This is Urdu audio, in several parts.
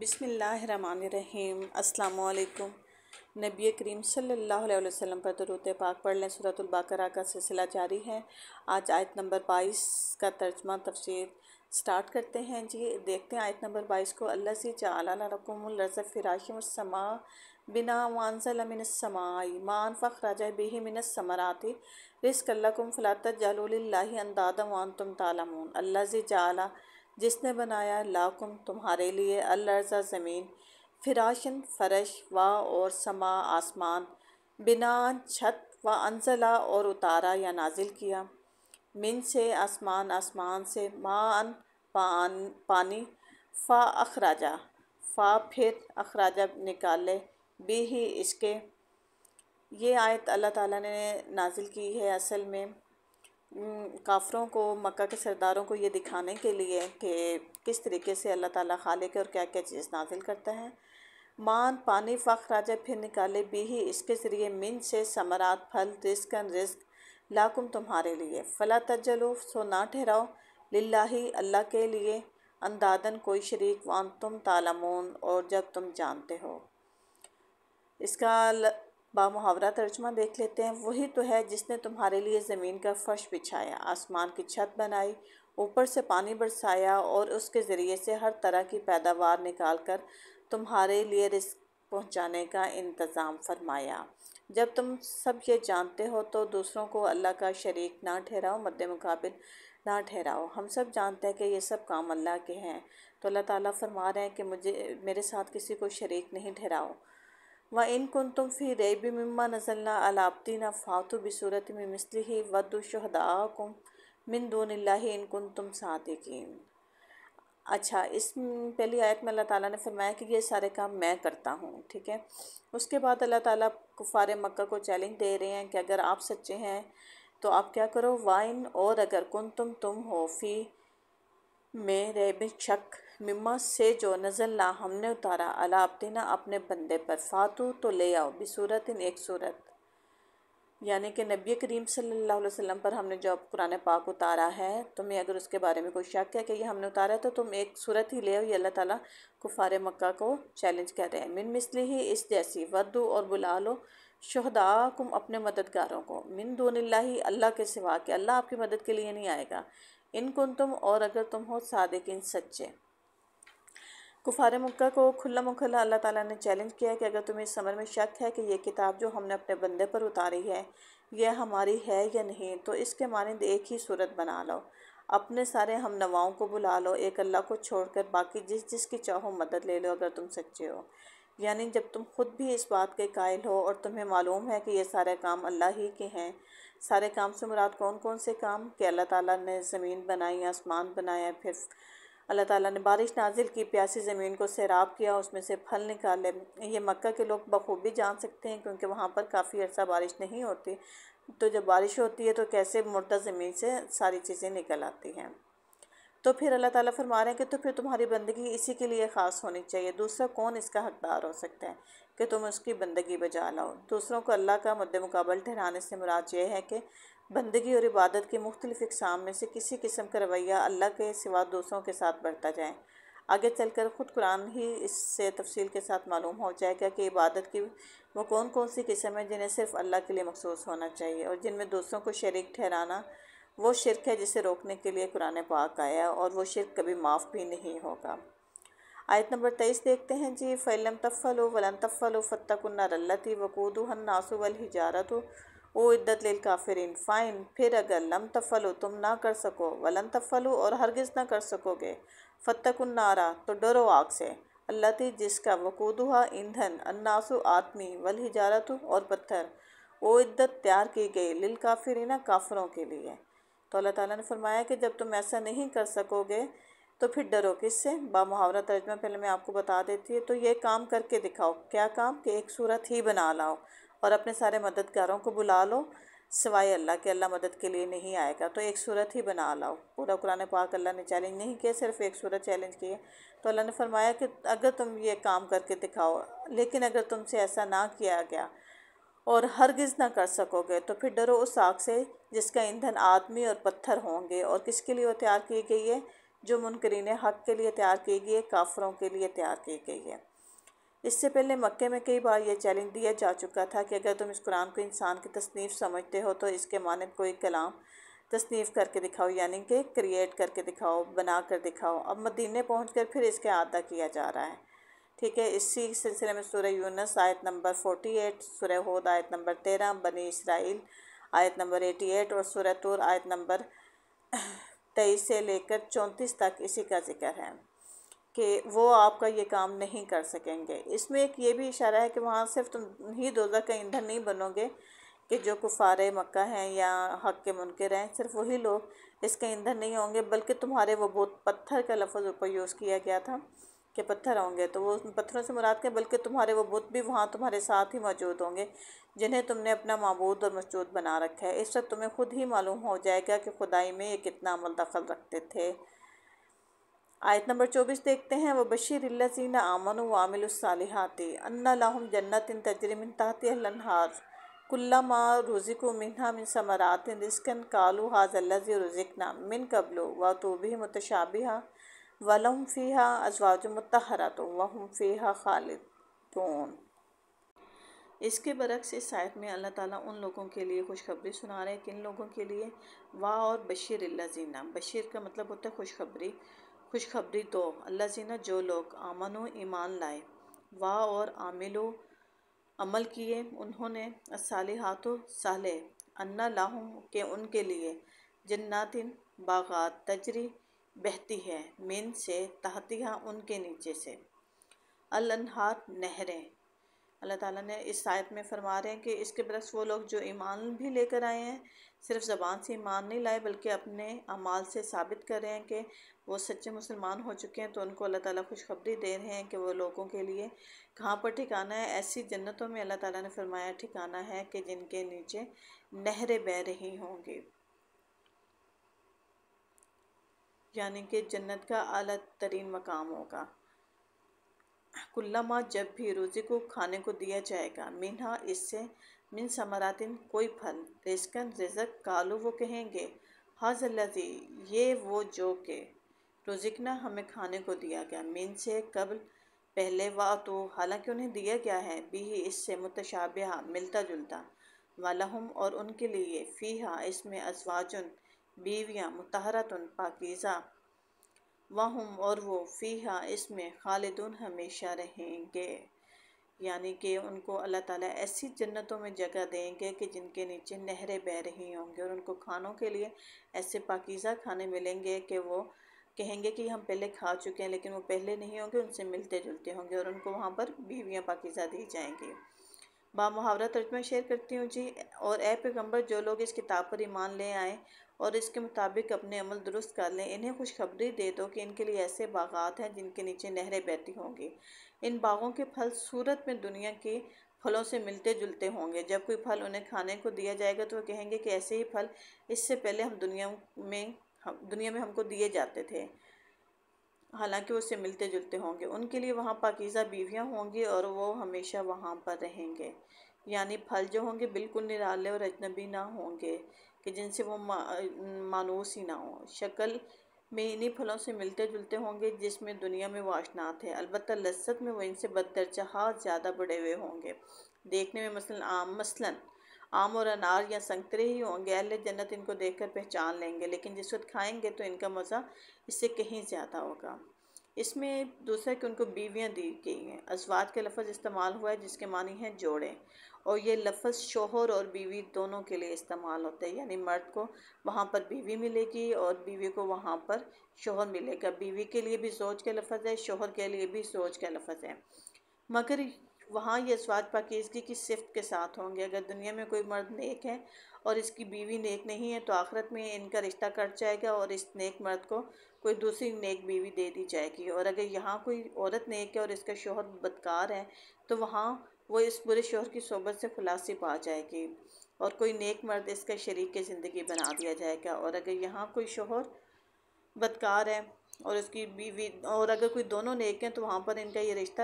بسم اللہ الرحمن الرحیم۔ السلام علیکم۔ نبی کریم صلی اللہ علیہ وسلم پر درود پاک پڑھ لیں۔ سورۃ البقرہ کا سلسلہ جاری ہے۔ آج آیت نمبر 22 کا ترجمہ تفسیر سٹارٹ کرتے ہیں۔ دیکھتے ہیں آیت نمبر 22 کو۔ الذی جعل لکم الارض فراشا والسماء بناء وانزل من السماء ماء فاخرج به من الثمرات رزقا لکم فلا تجعلوا للہ اندادا وانتم تعلمون۔ الذی جعل، جس نے بنایا، لاکم تمہارے لیے، الارض زمین، فراشن فرش، و اور سما آسمان، بنا چھت، و انزلہ اور اتارا یا نازل کیا، من سے آسمان سے، ماء پانی، فا اخراجا، فا پھر اخراجا نکالے، بھی ہی اس کے۔ یہ آیت اللہ تعالیٰ نے نازل کی ہے اصل میں کافروں کو، مکہ کے سرداروں کو یہ دکھانے کے لیے کہ کس طریقے سے اللہ تعالیٰ خالق ہے اور کیا کیا چیز نازل کرتا ہے۔ مان پانی، فاخراجہ پھر نکالے، بھی ہی اس کے ذریعے، من سے ثمرات پھل، رزقاً رزق، لاکم تمہارے لیے، فلا تجعلوا سو نہ ٹھہراؤ، للہ اللہ کے لیے، اندادن کوئی شریک، وانتم تعلمون اور جب تم جانتے ہو۔ اس کا بامحاورہ ترجمہ دیکھ لیتے ہیں۔ وہی تو ہے جس نے تمہارے لیے زمین کا فرش بچھایا، آسمان کی چھت بنائی، اوپر سے پانی برسایا اور اس کے ذریعے سے ہر طرح کی پیداوار نکال کر تمہارے لیے رزق پہنچانے کا انتظام فرمایا۔ جب تم سب یہ جانتے ہو تو دوسروں کو اللہ کا شریک نہ ٹھہراؤ، مد مقابل نہ ٹھہراؤ۔ ہم سب جانتے ہیں کہ یہ سب کام اللہ کے ہیں، تو اللہ تعالیٰ فرما رہے ہیں کہ میرے ساتھ کسی کو شریک نہیں ٹھہراؤ۔ وَإِن كُنتُمْ فِي رَيْبٍ مِّمَّا نَزَّلْنَا عَلَىٰ عَبْدِنَا فَأْتُوا بِسُورَةٍ مِّن مِّثْلِهِ وَادْعُوا شُهَدَاءَكُم مِّن دُونِ اللہِ إِن كُنتُمْ صَادِقِينَ۔ اچھا، اس پہلی آیت میں اللہ تعالیٰ نے فرمایا کہ یہ سارے کام میں کرتا ہوں، ٹھیک ہے۔ اس کے بعد اللہ تعالیٰ کفار مکہ کو چیلنج دے رہے ہیں کہ اگر آپ سچے ہیں تو آپ کیا کرو، وائن اور اگر تم ہو، فی میں ریب شک، مما سے جو نزلنا ہم نے اتارا، علی عبدنا اپنے بندے پر، فاتو تو لے آؤ، بصورت ایک صورت، یعنی کہ نبی کریم صلی اللہ علیہ وسلم پر ہم نے جو قرآن پاک اتارا ہے، تمہیں اگر اس کے بارے میں کوئی شک ہے کہ یہ ہم نے اتارا ہے تو تم ایک صورت ہی لے آؤ۔ یہ اللہ تعالیٰ کفار مکہ کو چیلنج کر رہے ہیں۔ من مثلہ، اس جیسی، ودو اور بلا لو، شہداءکم اپنے مددگاروں کو، من دون اللہ اللہ کے سوا، کہ اللہ آپ کی مدد کے لیے نہیں آئے گا، ان کنتم اور اگر تم ہو، صادقین سچے۔ کفار مکہ کو کھلا مکھلا اللہ تعالیٰ نے چیلنج کیا کہ اگر تمہیں اس امر میں شک ہے کہ یہ کتاب جو ہم نے اپنے بندے پر اتاری ہے یہ ہماری ہے یا نہیں، تو اس کے مانند ایک ہی صورت بنا لو، اپنے سارے ہم نواؤں کو بلا لو، ایک اللہ کو چھوڑ کر باقی جس کی چاہو مدد لے لو اگر تم سچے ہو۔ یعنی جب تم خود بھی اس بات کے قائل ہو اور تمہیں معلوم ہے کہ یہ سارے کام اللہ ہی کے ہیں۔ سارے کام سے مراد کون کون سے کام؟ کہ اللہ تعالیٰ نے زمین بنائی، آسمان بنایا، پھر اللہ تعالیٰ نے بارش نازل کی، پیاسی زمین کو سیراب کیا، اس میں سے پھل نکالے۔ یہ مکہ کے لوگ بخوبی جان سکتے ہیں کیونکہ وہاں پر کافی عرصہ بارش نہیں ہوتی، تو جب بارش ہوتی ہے تو کیسے مردہ زمین سے ساری چیزیں نکل آتی ہیں۔ تو پھر اللہ تعالیٰ فرما رہے ہیں کہ تو پھر تمہاری بندگی اسی کے لیے خاص ہونی چاہیے، دوسرا کون اس کا حقدار ہو سکتا ہے کہ تم اس کی بندگی بجا لاؤ۔ دوسروں کو اللہ کا مد مقابل ٹھہرانے سے مراد یہ ہے کہ بندگی اور عبادت کی مختلف اقسام میں سے کسی قسم کا رویہ اللہ کے سوا دوسروں کے ساتھ بڑھتا جائے۔ آگے چل کر خود قرآن ہی اس سے تفصیل کے ساتھ معلوم ہو جائے گا کہ عبادت کی وہ کون کون سی قسم ہے جنہیں صرف اللہ کے لیے مخصوص ہونا چاہیے، اور جن میں دوسروں کو شریک ٹھہرانا وہ شرک ہے جسے روکنے کے لیے قرآن پاک آیا، اور وہ شرک کبھی معاف بھی نہیں ہوگا۔ آیت نمبر 23 دیکھتے ہیں جی۔ فَإِن لَمْ تَفْعَلُوا وَلَن تَفْعَلُوا فَاتَّقُوا النَّارَ الَّتِي وَقُودُهَا النَّاسُ وَالْحِجَارَةُ اُعِدَّتْ لِلْكَافِرِينَ۔ فَإِن پھر اگر لم تفعلوا تم نہ کر سکو، ولن تفعلوا اور ہرگز نہ کر سکو گے، فَاتَّقُوا النَّارَ تو ڈرو آگ سے، الَّتِي جس کا، وقودها ایندھن، الناس آدمی، والحجارۃ اور پتھر، اُعِدَّت تیار کی گئی، للکافرین کافروں کے لیے۔ تو اللہ تعالیٰ نے فرمایا کہ جب تم ایسا نہیں کر سکو گے تو پھر ڈرو کس سے؟ بامحاورہ ترجمہ پہلے میں آپ کو بتا دیتی ہے۔ تو یہ کام کر کے دکھاؤ، کیا کام؟ کہ ایک صورت ہی بنا لاؤ اور اپنے سارے مددگاروں کو بلا لو سوائے اللہ کے، اللہ مدد کے لیے نہیں آئے گا، تو ایک صورت ہی بنا لاؤ۔ پورا قرآن پاک اللہ نے چیلنج نہیں کیا، صرف ایک صورت چیلنج کی ہے۔ تو اللہ نے فرمایا کہ اگر تم یہ کام کر کے دکھاؤ، لیکن اگر تم سے ایسا نہ کیا گیا اور ہرگز نہ کر سکو گے تو پھر ڈرو اس آگ سے جس کا ایندھن آدمی اور پتھر ہوں گے، اور کس کے لیے وہ تیار کی گئی ہے؟ جو منکرین حق کے لیے تیار کی گئی ہے، کافروں کے لیے تیار کی گئی ہے۔ اس سے پہلے مکے میں کئی بار یہ چیلنج دیا جا چکا تھا کہ اگر تم اس قرآن کو انسان کی تصنیف سمجھتے ہو تو اس کے مانند کوئی کلام تصنیف کر کے دکھاؤ، یعنی کہ کریٹ کر کے دکھاؤ، بنا کر دکھاؤ۔ اب مدینے پہنچ کر پھر اس کے اعادہ کیا جا رہا ہے، ٹھیک ہے۔ اسی سلسلے میں سورہ یونس آیت نمبر 48، سورہ ہود آیت نمبر 13، بنی اسرائیل آیت نمبر 88 اور سورہ طور آیت نمبر 23 سے لے کر 34 تک اسی کا ذکر ہے کہ وہ آپ کا یہ کام نہیں کر سکیں گے۔ اس میں ایک یہ بھی اشارہ ہے کہ وہاں صرف تم ہی دوزخ کا ایندھن نہیں بنو گے کہ جو کفار مکہ ہیں یا حق کے منکر ہیں، صرف وہی لوگ اس کا ایندھن نہیں ہوں گے، بلکہ تمہارے وہ بت، پتھر کا لفظ اوپر یوز کیا گیا تھا کہ پتھر ہوں گے، تو وہ پتھروں سے مراد کے بلکہ تمہارے وہ بت بھی وہاں تمہارے ساتھ ہی موجود ہوں گے جنہیں تم نے اپنا معبود اور مسجود بنا رکھا ہے۔ اس وقت تمہیں خود ہی معلوم ہو جائے گا کہ خدائی میں یہ کتنا عمل دخل رکھتے تھے۔ آیت نمبر 24 دیکھتے ہیں، وَبَشِّرِ الَّذِينَ آمَنُوا وَعَمِلُوا الصَّالِحَاتِ أَنَّ لَهُمْ جَنَّاتٍ تَجْرِي مِن تَحْتِهَا الْأَنْهَارُ كُلَّمَا رُزِقُوا مِنْهَا مِن ثَمَرَاتٍ رِزْقًا قَالُوا هَٰذَا الَّذِي رُزِقْنَا مِن قَبْلُ وَأْتُوا بِهِ مُتَشَابِهًا وَلَهُمْ فِيهَا أَزْوَاجٌ مُطَهَّرَةٌ وَهُمْ فِيهَا خَالِدُونَ۔ اس کے برعکس اس آیت میں اللہ تعالیٰ ان لوگوں کے لیے خوشخبری سنا رہے ہیں کہ ان لوگوں کے لیے اور بشیر الذین، بشیر کا مطلب ہوتا ہے خوشخبری، خوشخبری دو، الذین جو لوگ آمنو ایمان لائے، اور عاملو عمل کیے انہوں نے، الصالحات صالح، ان لہم کہ ان کے لیے، جنات باغات، تجری بہتی ہے، من سے، تحتہا ان کے نیچے سے، الانہار نہریں۔ اللہ تعالیٰ نے اس آیت میں فرما رہے ہیں کہ اس کے برعکس وہ لوگ جو ایمان بھی لے کر آئے ہیں، صرف زبان سے ایمان نہیں لائے بلکہ اپنے اعمال سے ثابت کر رہے ہیں کہ وہ سچے مسلمان ہو چکے ہیں، تو ان کو اللہ تعالیٰ خوشخبری دے رہے ہیں کہ وہ لوگوں کے لیے کہاں پر ٹھکانہ ہے۔ ایسی جنتوں میں اللہ تعالیٰ نے فرمایا ٹھکانہ ہے کہ جن کے نیچے نہریں بہہ رہی ہوں گی، یعنی کہ جنت کا اعلیٰ ترین مقام ہوگا۔ کلما جب بھی رزقو کھانے کو دیا جائے گا، منہا اس سے، من ثمراتن کوئی پھل، رزقن رزق، قالو وہ کہیں گے، ھذا الذی یہ وہ جو کہ، رزقنا ہمیں کھانے کو دیا گیا، من سے قبل پہلے، واتو حالانکہ انہیں دیا گیا ہے، بھی اس سے متشابہہ ملتا جلتا، ولہم اور ان کے لیے، فیہا اس میں، ازواجن بیویاں، مطہراتن پاکیزہ، وہم اور وہ، فیہا اس میں، خالدون ہمیشہ رہیں گے، یعنی کہ ان کو اللہ تعالیٰ ایسی جنتوں میں جگہ دیں گے کہ جن کے نیچے نہریں بہہ رہی ہوں گی، اور ان کو کھانوں کے لیے ایسے پاکیزہ کھانے ملیں گے کہ وہ کہیں گے کہ ہم پہلے کھا چکے ہیں، لیکن وہ پہلے نہیں ہوں گے، ان سے ملتے جلتے ہوں گے، اور ان کو وہاں پر بیویاں پاکیزہ دی جائیں گی۔ محاورہ ترجمہ شیئر کرتی ہوں جی۔ اور اے پیغمبر، جو لوگ اس کتاب پر ایمان لے آئیں اور اس کے مطابق اپنے عمل درست کر لیں، انہیں خوشخبری دے دو کہ ان کے لیے ایسے باغات ہیں جن کے نیچے نہریں بہتی ہوں گی۔ ان باغوں کے پھل صورت میں دنیا کے پھلوں سے ملتے جلتے ہوں گے۔ جب کوئی پھل انہیں کھانے کو دیا جائے گا تو وہ کہیں گے کہ ایسے ہی پھل اس سے پہلے ہم دنیا میں ہم کو دیے جاتے تھے، حالانکہ وہ اس سے ملتے جلتے ہوں گے۔ ان کے لیے وہاں پاکیزہ بیویاں ہوں گی اور وہ ہمیشہ وہاں پر رہیں گے، یعنی پھل جو ہوں گے بالکل نرالے اور اجنبی نہ ہوں گے کہ جن سے وہ مانوس ہی نہ ہوں، شکل میں انہی پھلوں سے ملتے جلتے ہوں گے جس میں دنیا میں وہ آشنا تھے، البتہ لذت میں وہ ان سے بددرجہ زیادہ بڑھے ہوئے ہوں گے۔ دیکھنے میں مثلاً آم اور انار یا سنترے ہی ہوں گے، اہل جنت ان کو دیکھ کر پہچان لیں گے، لیکن جس وقت کھائیں گے تو ان کا مزہ اس سے کہیں زیادہ ہوگا۔ اس میں دوسرا کہ ان کو بیویاں دی گئی ہیں، ازواج کا لفظ استعمال ہوا ہے جس کے معنی ہیں جوڑے، اور یہ لفظ شوہر اور بیوی دونوں کے لیے استعمال ہوتا ہے، یعنی مرد کو وہاں پر بیوی ملے گی اور بیوی کو وہاں پر شوہر ملے گا۔ بیوی کے لیے بھی زوج کا لفظ ہے، شوہر کے لیے بھی زوج کا لفظ ہے، مگر وہاں یہ ازواج پاکیزگی کی صفت کے ساتھ ہوں گے۔ اگر دنیا میں کوئی مرد نیک ہے اور اس کی بیوی نیک نہیں ہے تو آخرت میں ان کا رشتہ کٹ جائے گا اور اس نیک مرد کو کوئی دوسری نیک بیوی دے دی جائے گی، اور اگر یہاں کوئی عورت نیک ہے اور اس کا شوہر بدکار ہے تو وہاں وہ اس برے شوہر کی صحبت سے خلاصی پا جائے گی اور کوئی نیک مرد اس کا شریک زندگی بنا دیا جائے گا۔ اور اگر یہاں کوئی شوہر بدکار ہے اور اس کی بیوی، اور اگر کوئی دونوں نیک ہیں تو وہاں پر ان کا یہ رشتہ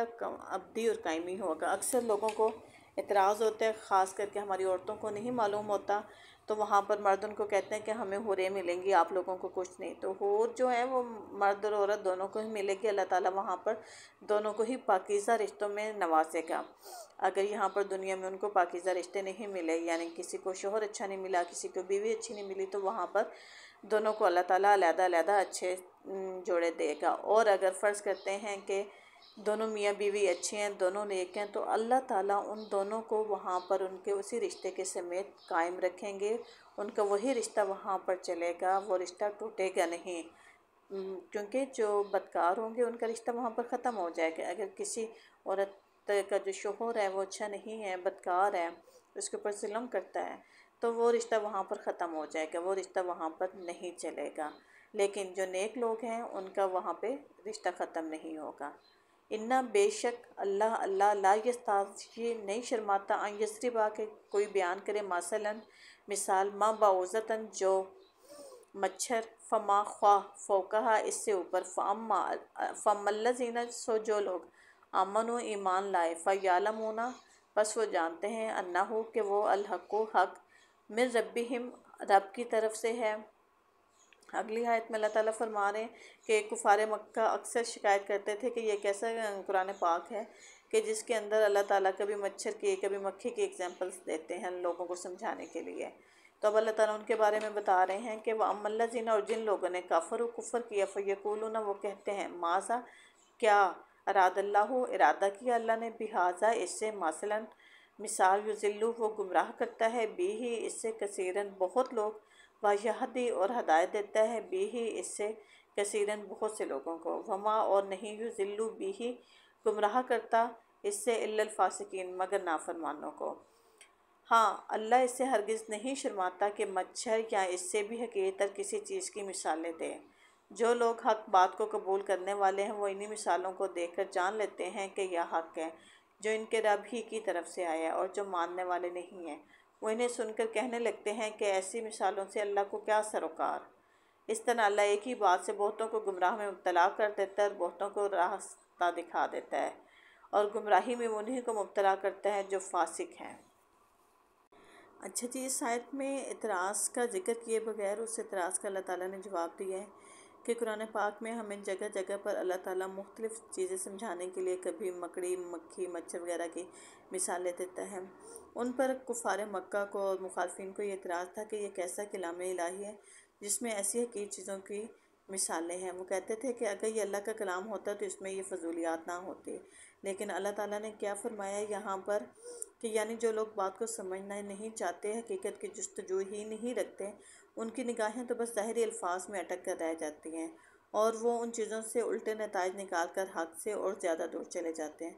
ابدی اور قائمی ہوگا۔ اکثر لوگوں کو اعتراض ہوتا ہے، خاص کر کے ہماری عورتوں کو نہیں معلوم ہوتا، تو وہاں پر مرد ان کو کہتے ہیں کہ ہمیں حوریں ملیں گی، آپ لوگوں کو کچھ نہیں۔ تو حور جو ہے وہ مرد اور عورت دونوں کو ہی ملے گی، اللہ تعالیٰ وہاں پر دونوں کو ہی پاکیزہ رشتوں میں نوازے گا۔ اگر یہاں پر دنیا میں ان کو پاکیزہ رشتے نہیں ملے، یعنی کسی کو شوہر اچھا نہیں ملا، کسی کو بیوی اچھی نہیں ملی، تو وہاں پر دونوں کو اللہ تعالیٰ علیحدہ علیحدہ اچھے جوڑے دے گا۔ اور اگر فرض کرتے ہیں کہ دونوں میاں بیوی اچھے ہیں، دونوں نیک ہیں، تو اللہ تعالیٰ ان دونوں کو وہاں پر ان کے اسی رشتے کے سمیت قائم رکھیں گے، ان کا وہی رشتہ وہاں پر چلے گا، وہ رشتہ ٹوٹے گا نہیں، کیونکہ جو بدکار ہوں گے ان کا رشتہ وہاں پر ختم ہو جائے گا۔ اگر کسی عورت کا جو شوہر ہے وہ اچھا نہیں ہے، بدکار ہے، اس کے اوپر ظلم کرتا ہے، تو وہ رشتہ وہاں پر ختم ہو جائے گا، وہ رشتہ وہاں پر نہیں چلے گا۔ لیکن جو نیک لوگ ہیں ان کا وہاں پہ رشتہ ختم نہیں ہوگا۔ اِنّا بے شک اللہ لا یستحیی نہیں شرماتا ان یضرب کہ کوئی بیان کرے مثلاً مثال ما بعوضۃ جو مچھر فما خواہ فوقہا اس سے اوپر فاما الذین سو جو لوگ آمنوا ایمان لائے فیعلمون پس وہ جانتے ہیں انہو کہ وہ الحق حق من ربہم رب کی طرف سے ہے۔ اگلی آیت میں اللہ تعالیٰ فرما رہے ہیں کہ کفار مکہ اکثر شکایت کرتے تھے کہ یہ کیسا قرآن پاک ہے کہ جس کے اندر اللہ تعالیٰ کبھی مچھر کی کبھی مکھی کی ایگزامپلس دیتے ہیں لوگوں کو سمجھانے کے لیے۔ تو اب اللہ تعالیٰ ان کے بارے میں بتا رہے ہیں کہ وَأَمَّا الَّذِينَ اور جن لوگوں نے کفر کیا فَيَقُولُونَ وہ کہتے ہیں ماذا کیا اراد اللہ ارادہ کیا اللہ نے بہذا اس سے مثلاً مثال یضل وہ گمراہ کرتا ہے بھی ہی اس سے کثیراً بہت لوگ وَيَهْدِي اور ہدایت دیتا ہے بھی ہی اس سے کثیراً بہت سے لوگوں کو وما اور نہیں یضل بھی ہی گمراہ کرتا اس سے الا الفاسقین مگر نافرمانوں کو۔ ہاں اللہ اس سے ہرگز نہیں شرماتا کہ مچھر یا اس سے بھی حقیقتاً کسی چیز کی مثالیں دے۔ جو لوگ حق بات کو قبول کرنے والے ہیں وہ انہی مثالوں کو دیکھ کر جان لیتے ہیں کہ یہ حق ہے جو ان کے رب ہی کی طرف سے آیا ہے، اور جو ماننے والے نہیں ہیں وہ انہیں سن کر کہنے لگتے ہیں کہ ایسی مثالوں سے اللہ کو کیا سروکار۔ اس طرح اللہ ایک ہی بات سے بہتوں کو گمراہ میں مبتلا کر دیتا ہے اور بہتوں کو راستہ دکھا دیتا ہے، اور گمراہی میں انہی کو مبتلا کرتا ہے جو فاسق ہیں۔ اچھا جی، اس آیت میں اعتراض کا ذکر کیے بغیر اس اعتراض کا اللہ تعالیٰ نے جواب دیا ہے کہ قرآن پاک میں ہمیں جگہ جگہ پر اللہ تعالیٰ مختلف چیزیں سمجھانے کے لیے کبھی مکڑی مکھی مچھر وغیرہ کی مثالیں دیتا ہے۔ ان پر کفار مکہ کو اور مخالفین کو یہ اعتراض تھا کہ یہ کیسا کلام الہی ہے جس میں ایسی حقیر چیزوں کی مثالیں ہیں۔ وہ کہتے تھے کہ اگر یہ اللہ کا کلام ہوتا تو اس میں یہ فضولیات نہ ہوتی، لیکن اللہ تعالیٰ نے کیا فرمایا یہاں پر کہ یعنی جو لوگ بات کو سمجھنا نہیں چاہتے، حقیقت کی جستجو ہی نہیں رکھتے، ان کی نگاہیں تو بس ظاہری الفاظ میں اٹک کر رہ جاتی ہیں، اور وہ ان چیزوں سے الٹے نتائج نکال کر حق سے اور زیادہ دور چلے جاتے ہیں۔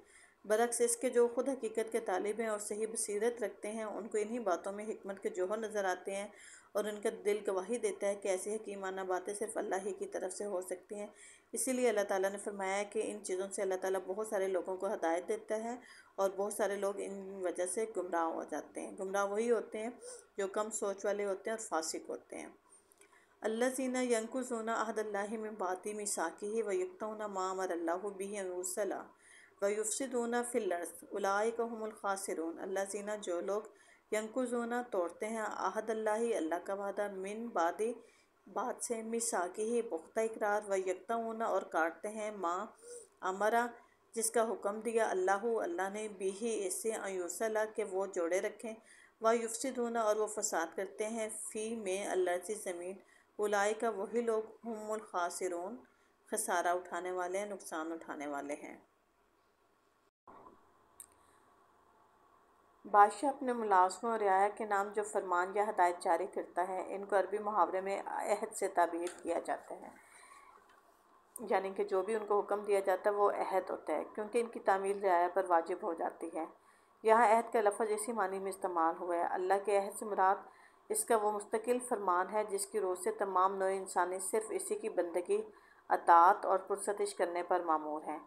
برعکس اس کے جو خود حقیقت کے طالب ہیں اور صحیح بصیرت رکھتے ہیں، ان کو انہی باتوں میں حکمت کے جوہر نظر آتے ہیں، اور ان کا دل گواہی دیتا ہے کہ ایسی حکیمانہ باتیں صرف اللہ ہی کی طرف سے ہو سکتی ہیں۔ اسی لیے اللہ تعالیٰ نے فرمایا کہ ان چیزوں سے اللہ تعالیٰ بہت سارے لوگوں کو ہدایت دیتا ہے، اور بہت سارے لوگ ان وجہ سے گمراہ ہو جاتے ہیں۔ گمراہ وہی ہوتے ہیں جو کم سوچ والے ہوتے ہیں اور فاسق ہوتے ہیں۔ الذین ینقضون عہد اللہ من بعد میثاقہ ویقطعون ما امر اللہ بہ ان یوصل ویفسدون فی الارض اولئک ھم الخاسرون۔ الذین جو لوگ ینقضون توڑتے ہیں عہد اللہ کا وعدہ من بعد سے میثاقہ پختہ اقرار ویقطعون اور کاٹتے ہیں ما امرا جس کا حکم دیا اللہ نے بھی اس سے ان یوصل کہ وہ جوڑے رکھیں ویفسدون اور وہ فساد کرتے ہیں فی میں الارض زمین اولئک وہی لوگ ہم الخاسرون خسارہ اٹھانے والے ہیں، نقصان اٹھانے والے ہیں۔ بادشاہ اپنے ملازموں اور رعایا کے نام جو فرمان یا ہدایت جاری کرتا ہے، ان کو عربی محاورے میں عہد سے تعبیر کیا جاتا ہے، یعنی کہ جو بھی ان کو حکم دیا جاتا ہے وہ عہد ہوتا ہے، کیونکہ ان کی تعمیل رعایا پر واجب ہو جاتی ہے۔ یہاں عہد کا لفظ اسی معنی میں استعمال ہوا ہے۔ اللہ کے عہد سے مراد اس کا وہ مستقل فرمان ہے جس کی روح سے تمام نوع انسانی صرف اسی کی بندگی، اطاعت اور پرستش کرنے پر مامور ہیں۔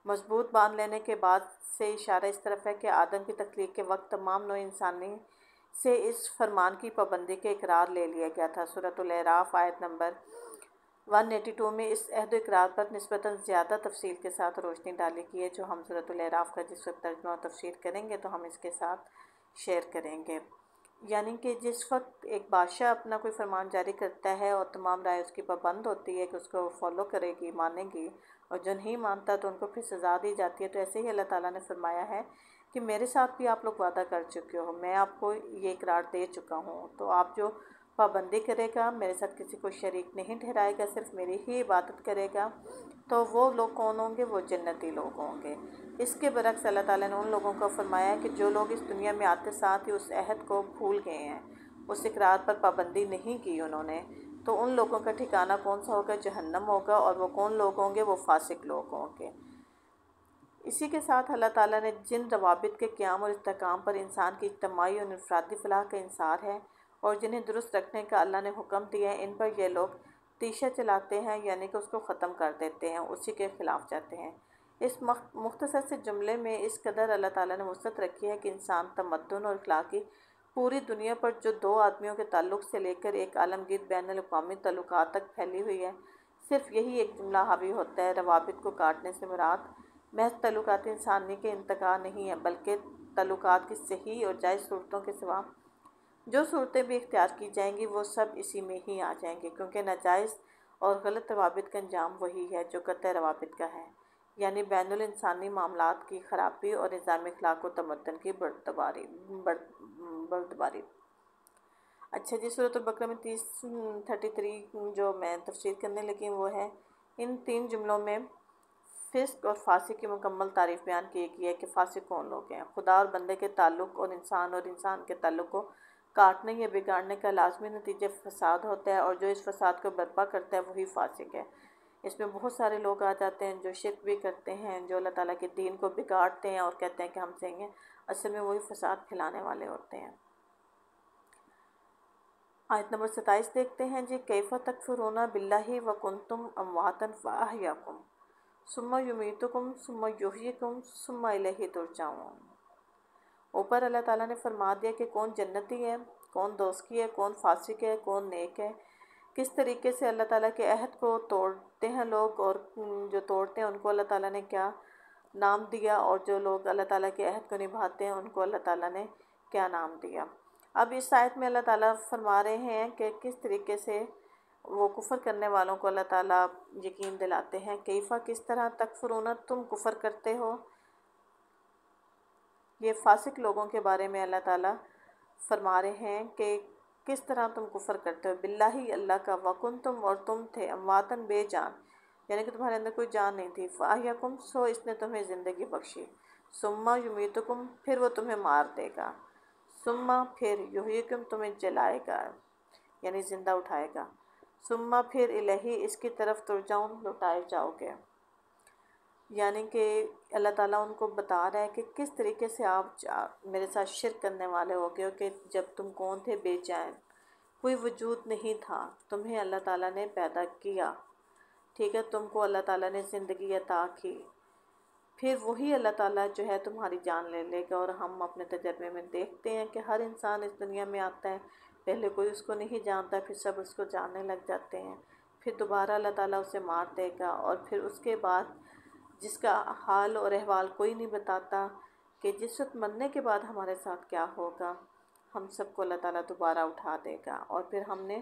مضبوط باندھ لینے کے بعد سے اشارہ اس طرف ہے کہ آدم کی تخلیق کے وقت تمام نوع انسانی سے اس فرمان کی پابندی کا اقرار لے لیا گیا تھا۔ سورۃ الاعراف آیت نمبر 182 میں اس عہد و اقرار پر نسبتاً زیادہ تفصیل کے ساتھ روشنی ڈالی گئی ہے، جو ہم سورۃ الاعراف کا جس وقت ترجمہ و تفسیر کریں گے تو ہم اس کے ساتھ شیئر کریں گے۔ یعنی کہ جس وقت ایک بادشاہ اپنا کوئی فرمان جاری کرتا ہے اور تمام رائے اس کی پابند ہوتی ہے کہ اس کو فالو کرے گی، مانے گی، اور جو نہیں مانتا تو ان کو پھر سزا دی جاتی ہے، تو ایسے ہی اللہ تعالیٰ نے فرمایا ہے کہ میرے ساتھ بھی آپ لوگ وعدہ کر چکے ہو، میں آپ کو یہ اقرار دے چکا ہوں، تو آپ جو پابندی کرے گا، میرے ساتھ کسی کو شریک نہیں ٹھہرائے گا، صرف میری ہی عبادت کرے گا، تو وہ لوگ کون ہوں گے؟ وہ جنتی لوگ ہوں گے۔ اس کے برعکس اللہ تعالیٰ نے ان لوگوں کو فرمایا کہ جو لوگ اس دنیا میں آتے ساتھ ہی اس عہد کو بھول گئے ہیں، اس اقرار پر پابندی نہیں کی انہوں نے، تو ان لوگوں کا ٹھکانہ کون سا ہوگا؟ جہنم ہوگا۔ اور وہ کون لوگ ہوں گے؟ وہ فاسق لوگ ہوں گے۔ اسی کے ساتھ اللہ تعالیٰ نے جن روابط کے قیام اور استحکام پر انسان کی اجتماعی اور انفرادی فلاح کا انحصار ہے اور جنہیں درست رکھنے کا اللہ نے حکم دیا ہے، ان پر یہ لوگ تیشہ چلاتے ہیں، یعنی کہ اس کو ختم کر دیتے ہیں، اسی کے خلاف جاتے ہیں۔ اس مختصر سے جملے میں اس قدر اللہ تعالیٰ نے وسعت رکھی ہے کہ انسان تمدن اور اخلاقی پوری دنیا پر جو دو آدمیوں کے تعلق سے لے کر ایک عالمگیر بین الاقوامی تعلقات تک پھیلی ہوئی ہے، صرف یہی ایک جملہ حاوی ہوتا ہے۔ روابط کو کاٹنے سے مراد محض تعلقات انسانی کے انتقاء نہیں ہے، بلکہ تعلقات کی صحیح اور جائز صورتوں کے سوا جو صورتیں بھی اختیار کی جائیں گی وہ سب اسی میں ہی آ جائیں گی، کیونکہ ناجائز اور غلط روابط کا انجام وہی ہے جو قطع روابط کا ہے، یعنی بین الانسانی معاملات کی خرابی اور نظام اخلاق و تمدن کی بردباری۔ اچھا جی، سورۃ البقرہ میں 33 جو میں تفسیر کرنے لگی وہ ہے، ان 3 جملوں میں فسق اور فاسق کی مکمل تعریف بیان کی گئی ہے کہ فاسق کون لوگ ہیں۔ خدا اور بندے کے تعلق اور انسان کے تعلق کو کاٹنے یا بگاڑنے کا لازمی نتیجہ فساد ہوتا ہے، اور جو اس فساد کو برپا کرتا ہے وہی فاسق ہے۔ اس میں بہت سارے لوگ آ جاتے ہیں جو شرک بھی کرتے ہیں، جو اللہ تعالیٰ کے دین کو بگاڑتے ہیں اور کہتے ہیں کہ ہم سہیں گے، اصل میں وہی فساد پھیلانے والے ہوتے ہیں۔ آیت نمبر 27 دیکھتے ہیں جی، کیف تکفرون باللہ وکنتم امواتا فاحیاکم ثم یمیتکم ثم یحییکم ثم الیہ ترجعون۔ اوپر اللہ تعالیٰ نے فرما دیا کہ کون جنتی ہے، کون دوزخی ہے، کون فاسق ہے، کون نیک ہے، کس طریقے سے اللہ تعالیٰ کے عہد کو توڑتے ہیں لوگ، اور جو توڑتے ہیں ان کو اللہ تعالیٰ نے کیا نام دیا، اور جو لوگ اللہ تعالیٰ کے عہد کو نبھاتے ہیں ان کو اللہ تعالیٰ نے کیا نام دیا۔ اب اس آیت میں اللہ تعالیٰ فرما رہے ہیں کہ کس طریقے سے وہ کفر کرنے والوں کو اللہ تعالیٰ یقین دلاتے ہیں۔ کیفہ کس طرح، تکفرون تم کفر کرتے ہو، یہ فاسق لوگوں کے بارے میں اللہ تعالیٰ فرما رہے ہیں کہ کس طرح تم کفر کرتے ہو، باللہ اللہ کا، وکنتم اور تم تھے، امواتن بے جان، یعنی کہ تمہارے اندر کوئی جان نہیں تھی، فاحیاکم سو اس نے تمہیں زندگی بخشی، ثم یمیتکم پھر وہ تمہیں مار دے گا، ثم پھر یحییکم تمہیں جلائے گا یعنی زندہ اٹھائے گا، ثم پھر الیہ اس کی طرف ترجعون لوٹائے جاؤ گے۔ یعنی کہ اللہ تعالیٰ ان کو بتا رہا ہے کہ کس طریقے سے آپ میرے ساتھ شرک کرنے والے ہو گئے ہو، کہ جب تم کون تھے؟ بے جان، کوئی وجود نہیں تھا، تمہیں اللہ تعالیٰ نے پیدا کیا، ٹھیک ہے، تم کو اللہ تعالیٰ نے زندگی عطا کی، پھر وہی اللہ تعالیٰ جو ہے تمہاری جان لے لے گا۔ اور ہم اپنے تجربے میں دیکھتے ہیں کہ ہر انسان اس دنیا میں آتا ہے، پہلے کوئی اس کو نہیں جانتا، پھر سب اس کو جاننے لگ جاتے ہیں، پھر دوبارہ اللہ تعالیٰ اسے مار دے گا، اور پھر اس کے بعد جس کا حال اور احوال کوئی نہیں بتاتا کہ جس وقت مرنے کے بعد ہمارے ساتھ کیا ہوگا، ہم سب کو اللہ تعالیٰ دوبارہ اٹھا دے گا، اور پھر ہم نے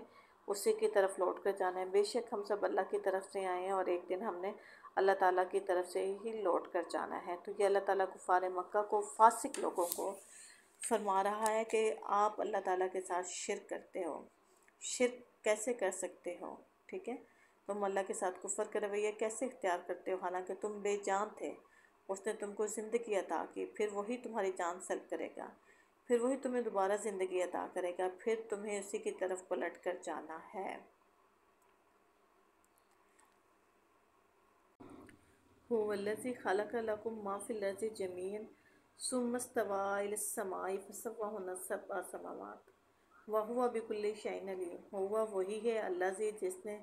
اسی کی طرف لوٹ کر جانا ہے۔ بے شک ہم سب اللہ کی طرف سے آئے ہیں، اور ایک دن ہم نے اللہ تعالیٰ کی طرف سے ہی لوٹ کر جانا ہے۔ تو یہ اللہ تعالیٰ کفار مکہ کو، فاسق لوگوں کو فرما رہا ہے کہ آپ اللہ تعالیٰ کے ساتھ شرک کرتے ہو، شرک کیسے کر سکتے ہو، ٹھیک ہے، تم اللہ کے ساتھ کفر کا رویہ کیسے اختیار کرتے ہو، حالانکہ تم بے جان تھے، اس نے تم کو زندگی عطا کی، پھر وہی تمہاری جان سلب کرے گا، پھر وہی تمہیں دوبارہ زندگی عطا کرے گا، پھر تمہیں اسی کی طرف پلٹ کر جانا ہے۔ هو الذی خلق لکم ما فی الارض جمیعا ثم استوی الی السماء فسواہن سبع سماوات وہو بکل شیء علیم۔ ہوا وہی ہے اللہ سے جس نے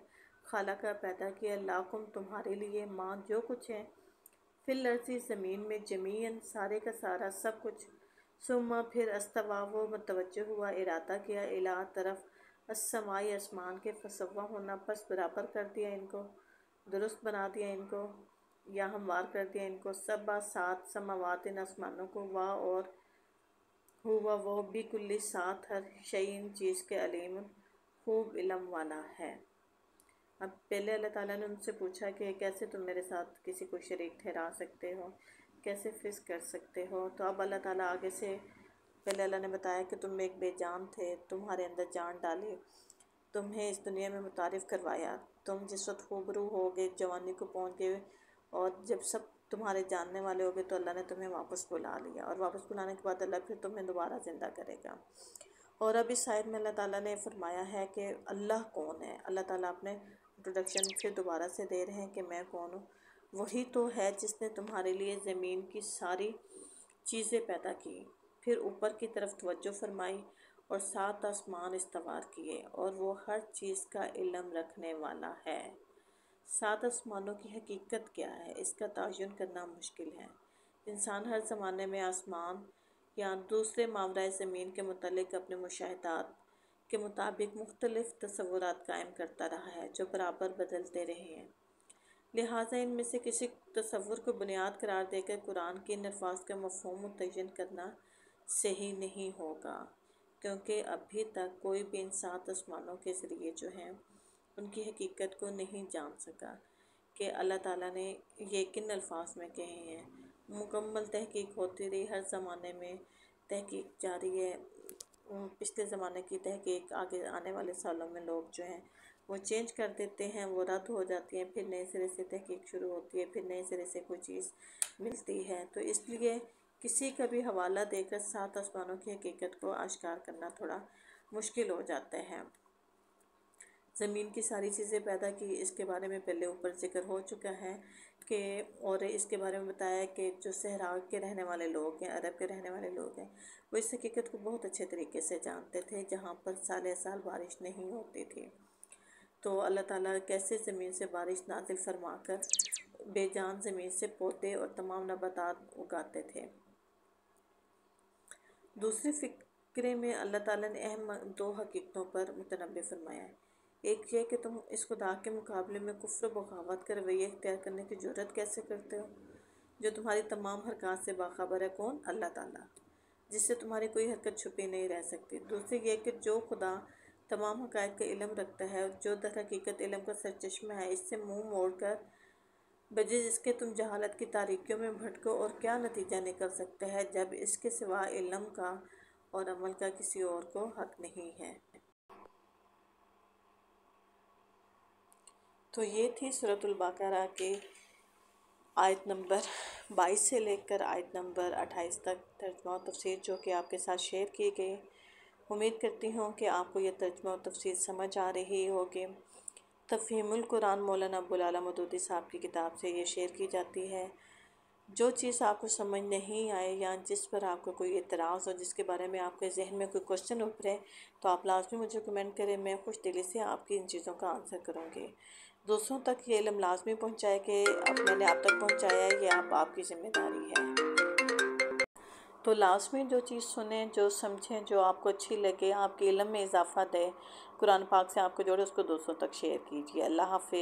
خالق پیدا کیا لکم تمہارے لیے، ماں جو کچھ ہے، فی الارض زمین میں، جمیعاً سارے کا سارا سب کچھ، ثم پھر استوی وہ متوجہ ہوا، ارادہ کیا، الی طرف السمائی آسمان کے فسوا ہونا پس برابر کر دیا ان کو، درست بنا دیا ان کو یا ہموار کر دیا ان کو، سبا 7 سماوات ان آسمانوں کو، وا اور ہوا وہ بھی کلی ساتھ ہر شیئن چیز کے علیم خوب علم والا ہے۔ اب پہلے اللہ تعالیٰ نے ان سے پوچھا کہ کیسے تم میرے ساتھ کسی کو شریک ٹھہرا سکتے ہو، کیسے فسق کر سکتے ہو۔ تو اب اللہ تعالیٰ آگے سے پہلے اللہ نے بتایا کہ تم ایک بے جان تھے، تمہارے اندر جان ڈالی، تمہیں اس دنیا میں متعارف کروایا، تم جس وقت خوبرو ہو گئے، جوانی کو پہنچ گئے اور جب سب تمہارے جاننے والے ہو گئے تو اللہ نے تمہیں واپس بلا لیا، اور واپس بلانے کے بعد اللہ پھر تمہیں دوبارہ زندہ کرے گا۔ اور اب اس آیت میں اللہ تعالیٰ نے فرمایا ہے کہ اللہ کون ہے۔ اللہ تعالیٰ اپنے انٹروڈکشن پھر دوبارہ سے دے رہے ہیں کہ میں کون ہوں۔ وہی تو ہے جس نے تمہارے لیے زمین کی ساری چیزیں پیدا کی، پھر اوپر کی طرف توجہ فرمائی اور 7 آسمان استوار کیے، اور وہ ہر چیز کا علم رکھنے والا ہے۔ 7 آسمانوں کی حقیقت کیا ہے، اس کا تعین کرنا مشکل ہے۔ انسان ہر زمانے میں آسمان یا دوسرے ماورائے زمین کے متعلق اپنے مشاہدات کے مطابق مختلف تصورات قائم کرتا رہا ہے جو برابر بدلتے رہے ہیں۔ لہٰذا ان میں سے کسی تصور کو بنیاد قرار دے کر قرآن کے ان الفاظ کا مفہوم متعین کرنا صحیح نہیں ہوگا، کیونکہ ابھی تک کوئی بھی ان 7 آسمانوں کے ذریعے جو ہیں ان کی حقیقت کو نہیں جان سکا کہ اللہ تعالیٰ نے یہ کن الفاظ میں کہے ہیں۔ مکمل تحقیق ہوتی رہی، ہر زمانے میں تحقیق جاری ہے۔ پچھلے زمانے کی تحقیق آگے آنے والے سالوں میں لوگ جو ہیں وہ چینج کر دیتے ہیں، وہ رد ہو جاتی ہیں، پھر نئے سرے سے تحقیق شروع ہوتی ہے، پھر نئے سرے سے کوئی چیز ملتی ہے۔ تو اس لیے کسی کا بھی حوالہ دے کر 7 آسمانوں کی حقیقت کو آشکار کرنا تھوڑا مشکل ہو جاتا ہے۔ زمین کی ساری چیزیں پیدا کی، اس کے بارے میں پہلے اوپر ذکر ہو چکا ہے کہ، اور اس کے بارے میں بتایا کہ جو صحرا کے رہنے والے لوگ ہیں، عرب کے رہنے والے لوگ ہیں، وہ اس حقیقت کو بہت اچھے طریقے سے جانتے تھے، جہاں پر سال سال بارش نہیں ہوتی تھی۔ تو اللہ تعالیٰ کیسے زمین سے بارش نازل فرما کر بے جان زمین سے پودے اور تمام نباتات اگاتے تھے۔ دوسرے فقرے میں اللہ تعالیٰ نے اہم 2 حقیقتوں پر متنبہ فرمایا ہے۔ ایک یہ کہ تم اس خدا کے مقابلے میں کفر و بغاوت کا رویہ اختیار کرنے کی جرات کیسے کرتے ہو جو تمہاری تمام حرکات سے باخبر ہے۔ کون؟ اللہ تعالیٰ، جس سے تمہاری کوئی حرکت چھپی نہیں رہ سکتی۔ دوسری یہ کہ جو خدا تمام حقائق کا علم رکھتا ہے، جو در حقیقت علم کا سرچشمہ ہے، اس سے منہ موڑ کر بجے جس کے تم جہالت کی تاریکیوں میں بھٹکو، اور کیا نتیجہ نکل سکتا ہے جب اس کے سوا علم کا اور عمل کا کسی اور کو حق نہیں ہے۔ تو یہ تھی سورۃ البقرہ کی آیت نمبر 22 سے لے کر آیت نمبر 28 تک ترجمہ و تفسیر جو کہ آپ کے ساتھ شیئر کی گئی۔ امید کرتی ہوں کہ آپ کو یہ ترجمہ و تفسیر سمجھ آ رہی ہوگی۔ تفہیم القرآن مولانا ابوالعلا مودودی صاحب کی کتاب سے یہ شیئر کی جاتی ہے۔ جو چیز آپ کو سمجھ نہیں آئے یا جس پر آپ کو کوئی اعتراض ہو، جس کے بارے میں آپ کے ذہن میں کوئی کوشچن ابھرے، تو آپ لازمی مجھے کمنٹ کریں، میں خوش دلی سے آپ کی ان چیزوں کا آنسر کروں گی۔ دوسروں تک یہ علم لازمی پہنچائے کہ اب میں نے آپ تک پہنچایا ہے، یہ آپ کی ذمہ داری ہے۔ تو لازمی جو چیز سنیں، جو سمجھیں، جو آپ کو اچھی لگے، آپ کے علم میں اضافہ دے، قرآن پاک سے آپ کو جوڑے، اس کو دوسروں تک شیئر کیجیے۔ اللہ حافظ۔